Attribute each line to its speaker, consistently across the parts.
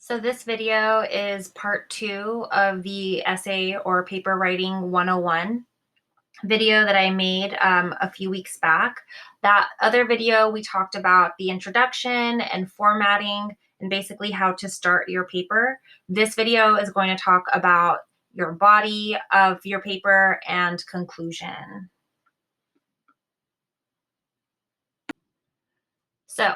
Speaker 1: So this video is part 2 of the essay or paper writing 101 video that I made a few weeks back. That other video, we talked about the introduction and formatting and basically how to start your paper. This video is going to talk about your body of your paper and conclusion. So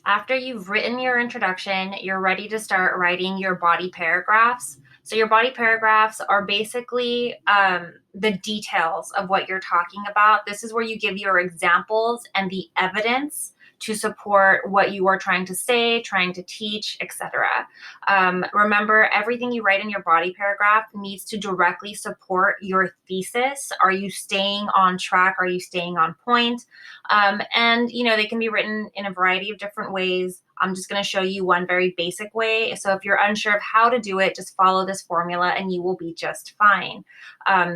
Speaker 1: after you've written your introduction, you're ready to start writing your body paragraphs. So your body paragraphs are basically the details of what you're talking about. This is where you give your examples and the evidence to support what you are trying to say, trying to teach, etc. Remember, everything you write in your body paragraph needs to directly support your thesis. Are you staying on track? Are you staying on point? And they can be written in a variety of different ways. I'm just going to show you one very basic way. So if you're unsure of how to do it, just follow this formula and you will be just fine.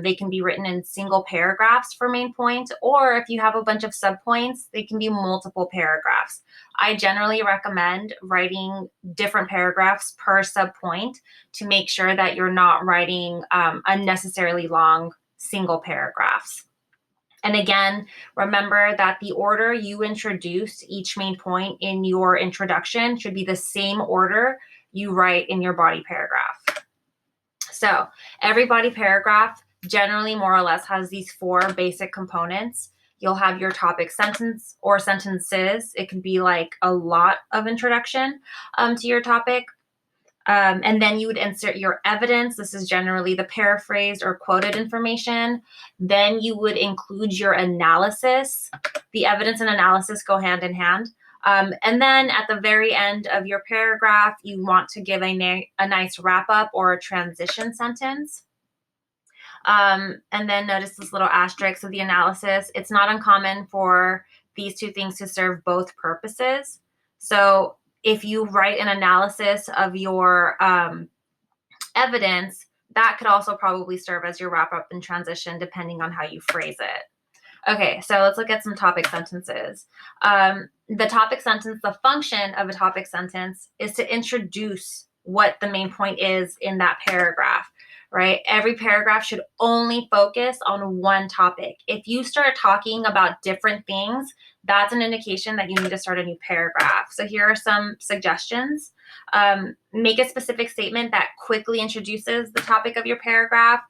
Speaker 1: They can be written in single paragraphs for main point, or if you have a bunch of subpoints, they can be multiple paragraphs. I generally recommend writing different paragraphs per subpoint to make sure that you're not writing unnecessarily long single paragraphs. And again, remember that the order you introduce each main point in your introduction should be the same order you write in your body paragraph. So every body paragraph generally more or less has these 4 basic components. You'll have your topic sentence or sentences. It could be like a lot of introduction to your topic. And then you would insert your evidence. This is generally the paraphrased or quoted information. Then you would include your analysis. The evidence and analysis go hand in hand. And then at the very end of your paragraph, you want to give a nice wrap up or a transition sentence. And then notice this little asterisk of the analysis. It's not uncommon for these 2 things to serve both purposes. So if you write an analysis of your evidence, that could also probably serve as your wrap up and transition, depending on how you phrase it. Okay, so let's look at some topic sentences. The topic sentence, the function of a topic sentence is to introduce what the main point is in that paragraph, right? Every paragraph should only focus on one topic. If you start talking about different things, that's an indication that you need to start a new paragraph. So here are some suggestions. Make a specific statement that quickly introduces the topic of your paragraph.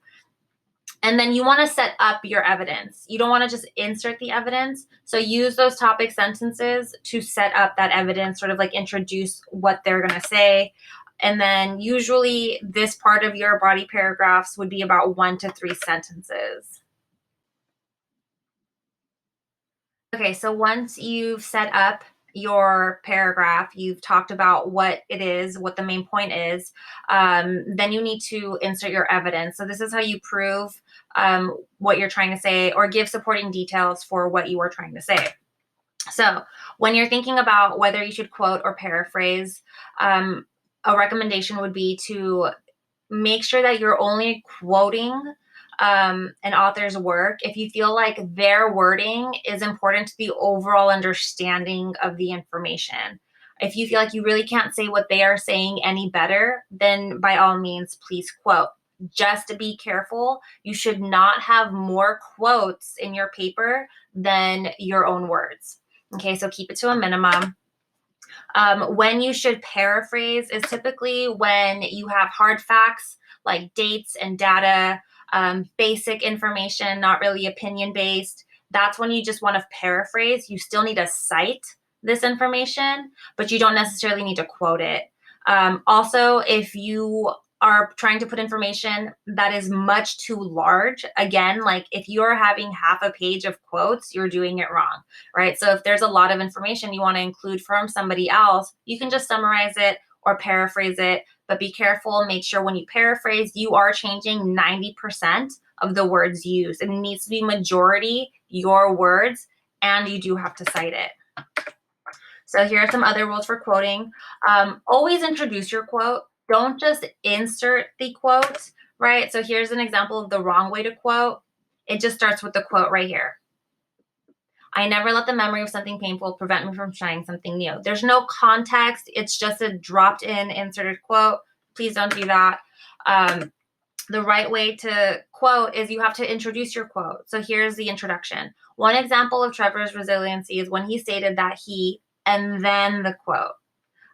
Speaker 1: And then you want to set up your evidence. You don't want to just insert the evidence. So use those topic sentences to set up that evidence, sort of like introduce what they're going to say. And then usually this part of your body paragraphs would be about 1 to 3 sentences. Okay, so once you've set up your paragraph, you've talked about what it is, what the main point is, then you need to insert your evidence. So this is how you prove what you're trying to say or give supporting details for what you are trying to say. So when you're thinking about whether you should quote or paraphrase, a recommendation would be to make sure that you're only quoting an author's work if you feel like their wording is important to the overall understanding of the information. If you feel like you really can't say what they are saying any better, then by all means, please quote. Just to be careful, you should not have more quotes in your paper than your own words. Okay, so keep it to a minimum. When you should paraphrase is typically when you have hard facts like dates and data, basic information, not really opinion-based. That's when you just want to paraphrase. You still need to cite this information, but you don't necessarily need to quote it. Also, if you are trying to put information that is much too large, again, like if you're having half a page of quotes, you're doing it wrong, right? So if there's a lot of information you want to include from somebody else, you can just summarize it or paraphrase it, but be careful. Make sure when you paraphrase, you are changing 90% of the words used. It needs to be majority your words, and you do have to cite it. So here are some other rules for quoting. Always introduce your quote. Don't just insert the quote, right? So here's an example of the wrong way to quote. It just starts with the quote right here. I never let the memory of something painful prevent me from trying something new. There's no context. It's just a dropped in inserted quote. Please don't do that. The right way to quote is you have to introduce your quote. So here's the introduction. One example of Trevor's resiliency is when he stated that he, and then the quote.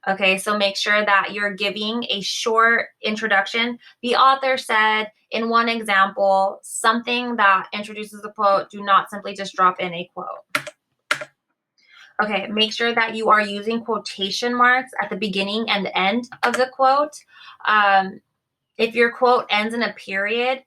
Speaker 1: Okay, so make sure that you're giving a short introduction. The author said in one example, something that introduces the quote, do not simply just drop in a quote. Okay, make sure that you are using quotation marks at the beginning and end of the quote. If your quote ends in a period,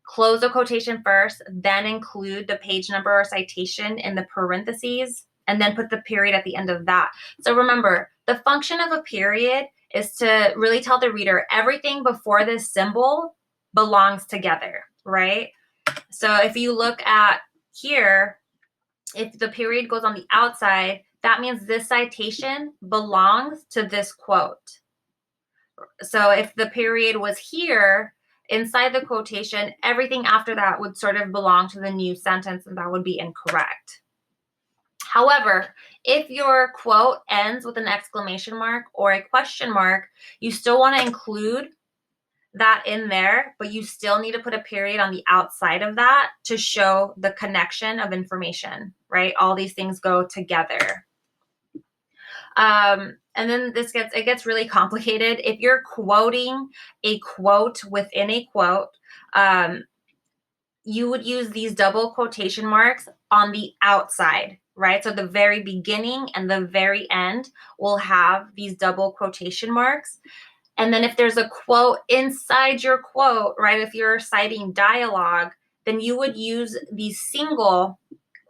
Speaker 1: close the quotation first, then include the page number or citation in the parentheses, and then put the period at the end of that. So remember, the function of a period is to really tell the reader everything before this symbol belongs together, right? So if you look at here, if the period goes on the outside, that means this citation belongs to this quote. So if the period was here, inside the quotation, everything after that would sort of belong to the new sentence, and that would be incorrect. However, if your quote ends with an exclamation mark or a question mark, you still want to include that in there, but you still need to put a period on the outside of that to show the connection of information, right? All these things go together. And then it gets really complicated. If you're quoting a quote within a quote, you would use these double quotation marks on the outside, right? So the very beginning and the very end will have these double quotation marks. And then if there's a quote inside your quote, right, if you're citing dialogue, then you would use these single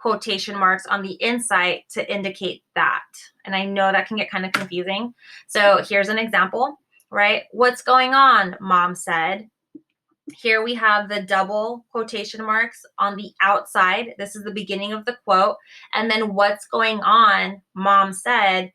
Speaker 1: quotation marks on the inside to indicate that. And I know that can get kind of confusing. So here's an example, right? What's going on, Mom said. Here we have the double quotation marks on the outside. This is the beginning of the quote. And then what's going on, Mom said.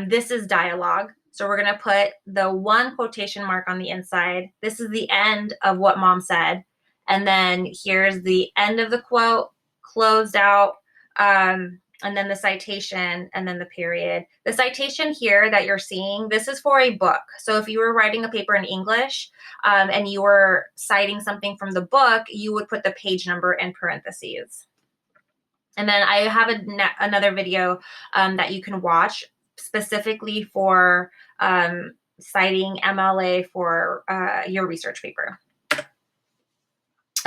Speaker 1: This is dialogue. So we're going to put the one quotation mark on the inside. This is the end of what Mom said. And then here's the end of the quote, closed out, and then the citation, and then the period. The citation here that you're seeing, this is for a book. So if you were writing a paper in English and you were citing something from the book, you would put the page number in parentheses. And then I have another video that you can watch specifically for citing MLA for your research paper.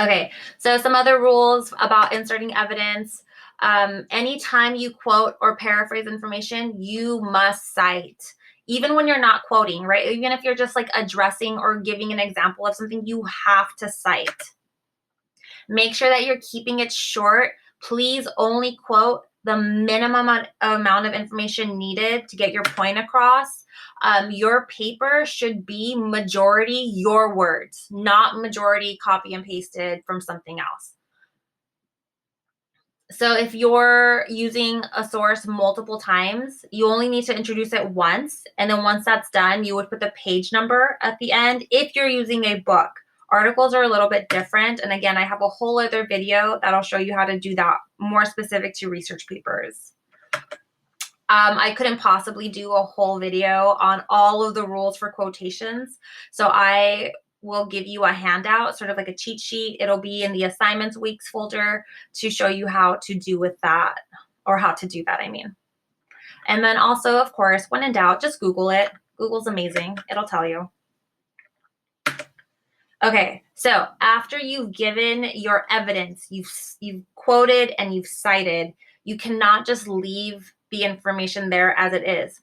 Speaker 1: Okay, so some other rules about inserting evidence. Anytime you quote or paraphrase information, you must cite. Even when you're not quoting, right? Even if you're just like addressing or giving an example of something, you have to cite. Make sure that you're keeping it short. Please only quote the minimum amount of information needed to get your point across. Your paper should be majority your words, not majority copy and pasted from something else. So if you're using a source multiple times, you only need to introduce it once. And then once that's done, you would put the page number at the end if you're using a book. Articles are a little bit different. And again, I have a whole other video that'll show you how to do that more specific to research papers. I couldn't possibly do a whole video on all of the rules for quotations. So I will give you a handout, sort of like a cheat sheet. It'll be in the assignments weeks folder to show you how to do with that, or how to do that, I mean. And then also, of course, when in doubt, just Google it. Google's amazing. It'll tell you. Okay, so after you've given your evidence, you've quoted and you've cited, you cannot just leave the information there as it is.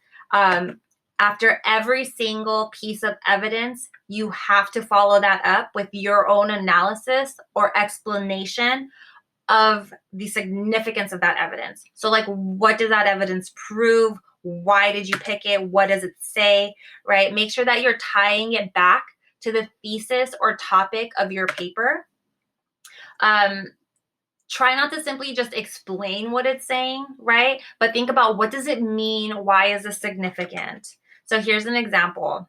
Speaker 1: After every single piece of evidence, you have to follow that up with your own analysis or explanation of the significance of that evidence. So like, what does that evidence prove? Why did you pick it? What does it say, right? Make sure that you're tying it back to the thesis or topic of your paper. Try not to simply just explain what it's saying, right? But think about, what does it mean? Why is this significant? So here's an example.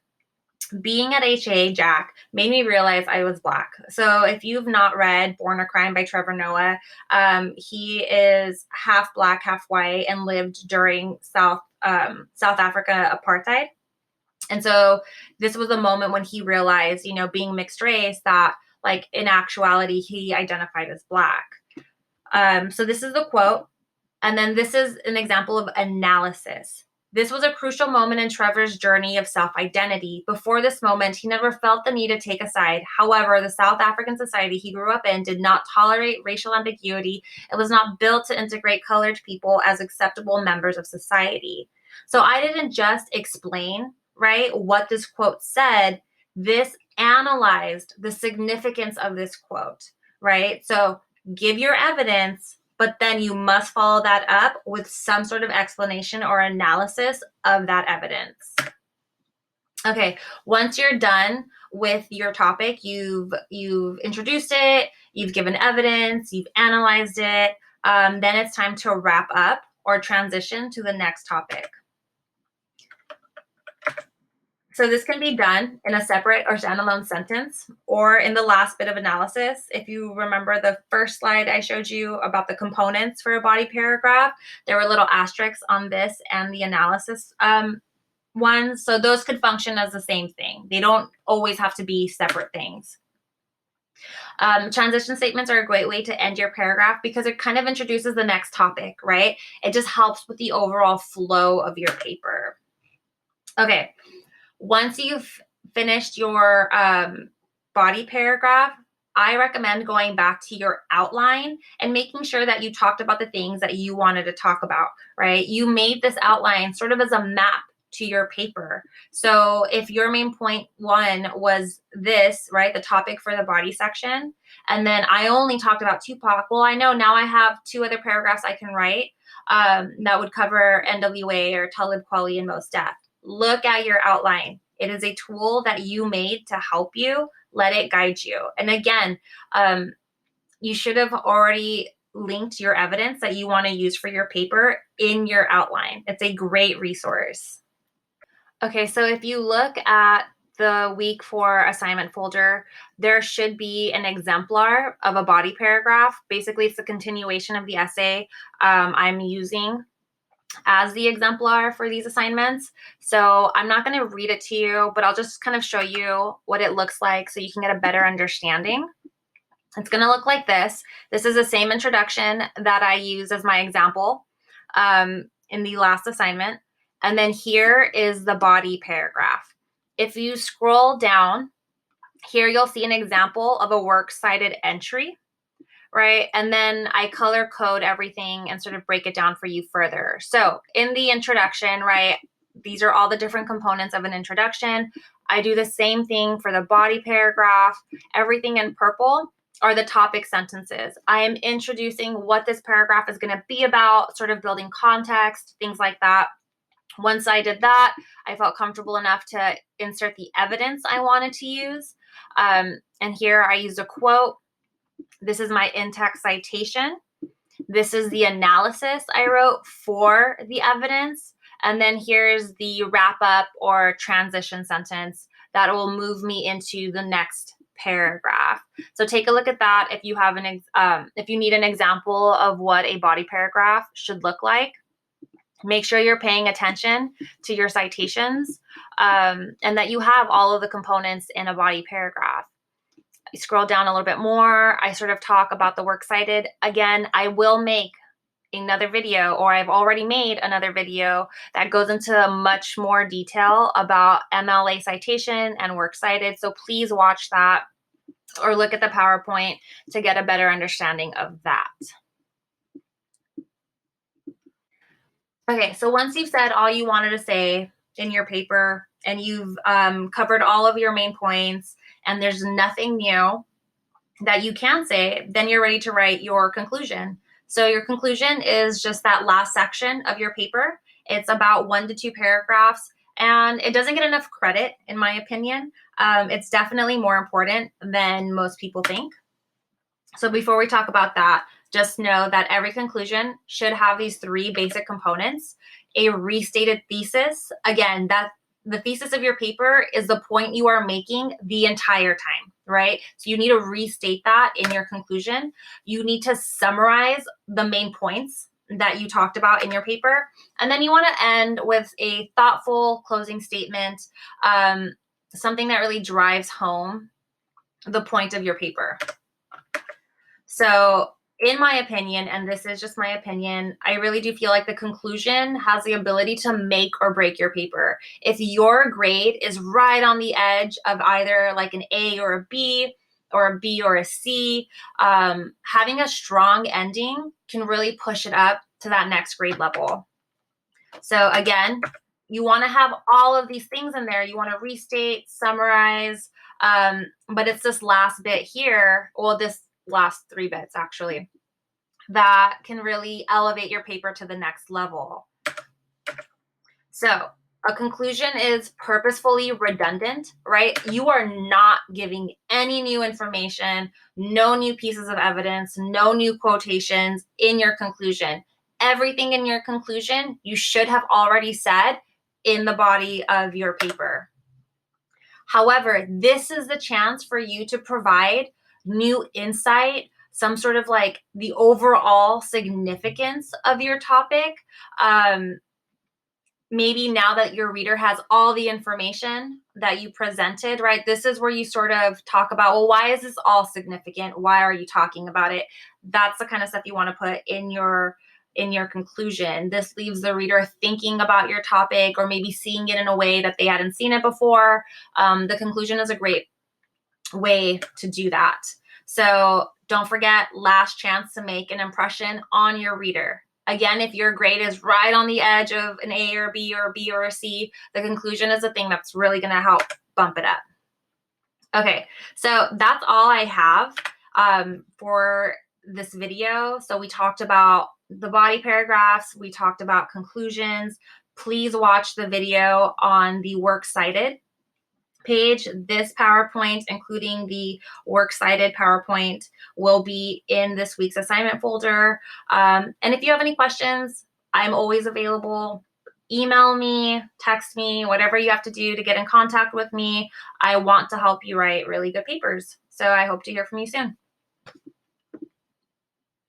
Speaker 1: being at HA, Jack, made me realize I was Black. So if you've not read Born a Crime by Trevor Noah, he is half Black, half white, and lived during South Africa apartheid. And so this was a moment when he realized, you know, being mixed race, that like in actuality, he identified as Black. So this is the quote. And then this is an example of analysis. This was a crucial moment in Trevor's journey of self-identity. Before this moment, he never felt the need to take a side. However, the South African society he grew up in did not tolerate racial ambiguity. It was not built to integrate colored people as acceptable members of society. So I didn't just explain, right, what this quote said. This analyzed the significance of this quote, right? So give your evidence, but then you must follow that up with some sort of explanation or analysis of that evidence. Okay, once you're done with your topic, you've introduced it, you've given evidence, you've analyzed it, then it's time to wrap up or transition to the next topic. So this can be done in a separate or standalone sentence or in the last bit of analysis. If you remember the first slide I showed you about the components for a body paragraph, there were little asterisks on this and the analysis ones. So those could function as the same thing. They don't always have to be separate things. Transition statements are a great way to end your paragraph because it kind of introduces the next topic, right? It just helps with the overall flow of your paper. Okay. Once you've finished your body paragraph, I recommend going back to your outline and making sure that you talked about the things that you wanted to talk about, right? You made this outline sort of as a map to your paper. So if your main point one was this, right, the topic for the body section, and then I only talked about Tupac, well, I know now I have 2 other paragraphs I can write that would cover NWA or Talib Kweli and Mos Def. Look at your outline. It is a tool that you made to help you. Let it guide you. And again, you should have already linked your evidence that you want to use for your paper in your outline. It's a great resource. Okay, so if you look at the week 4 assignment folder, there should be an exemplar of a body paragraph. Basically, it's the continuation of the essay I'm using as the exemplar for these assignments. So I'm not going to read it to you, but I'll just kind of show you what it looks like so you can get a better understanding. It's going to look like this. This is the same introduction that I used as my example in the last assignment. And then here is the body paragraph. If you scroll down, here you'll see an example of a works cited entry, right? And then I color code everything and sort of break it down for you further. So in the introduction, right, these are all the different components of an introduction. I do the same thing for the body paragraph. Everything in purple are the topic sentences. I am introducing what this paragraph is going to be about, sort of building context, things like that. Once I did that, I felt comfortable enough to insert the evidence I wanted to use. And here I used a quote. This is my in-text citation. This is the analysis I wrote for the evidence. And then here's the wrap up or transition sentence that will move me into the next paragraph. So take a look at that if you have if you need an example of what a body paragraph should look like. Make sure you're paying attention to your citations and that you have all of the components in a body paragraph. You scroll down a little bit more, I sort of talk about the works cited. Again, I will make another video, or I've already made another video that goes into much more detail about MLA citation and works cited. So please watch that or look at the PowerPoint to get a better understanding of that. Okay, so once you've said all you wanted to say in your paper and you've covered all of your main points and there's nothing new that you can say, then you're ready to write your conclusion. So your conclusion is just that last section of your paper. It's about 1 to 2 paragraphs, and it doesn't get enough credit, in my opinion. It's definitely more important than most people think. So before we talk about that, just know that every conclusion should have these 3 basic components. A restated thesis. Again, that the thesis of your paper is the point you are making the entire time, right? So you need to restate that in your conclusion. You need to summarize the main points that you talked about in your paper. And then you want to end with a thoughtful closing statement, something that really drives home the point of your paper. So in my opinion, and this is just my opinion, I really do feel like the conclusion has the ability to make or break your paper. If your grade is right on the edge of either like an A or a B, or a B or a C, having a strong ending can really push it up to that next grade level. So again, you want to have all of these things in there. You want to restate, summarize, but it's this last bit here, well, this last 3 bits actually, that can really elevate your paper to the next level. So a conclusion is purposefully redundant, right? You are not giving any new information, no new pieces of evidence, no new quotations in your conclusion. Everything in your conclusion you should have already said in the body of your paper. However, this is the chance for you to provide new insight, some sort of like the overall significance of your topic. Maybe now that your reader has all the information that you presented, right? This is where you sort of talk about, well, why is this all significant? Why are you talking about it? That's the kind of stuff you want to put in your conclusion. This leaves the reader thinking about your topic, or maybe seeing it in a way that they hadn't seen it before. The conclusion is a great way to do that. So don't forget, last chance to make an impression on your reader. Again, if your grade is right on the edge of an A or B or a B or a C, the conclusion is the thing that's really going to help bump it up. Okay, so that's all I have for this video. So we talked about the body paragraphs, we talked about conclusions. Please watch the video on the Works Cited page. This PowerPoint, including the Works Cited PowerPoint, will be in this week's assignment folder. And if you have any questions, I'm always available. Email me, text me, whatever you have to do to get in contact with me. I want to help you write really good papers. So I hope to hear from you soon.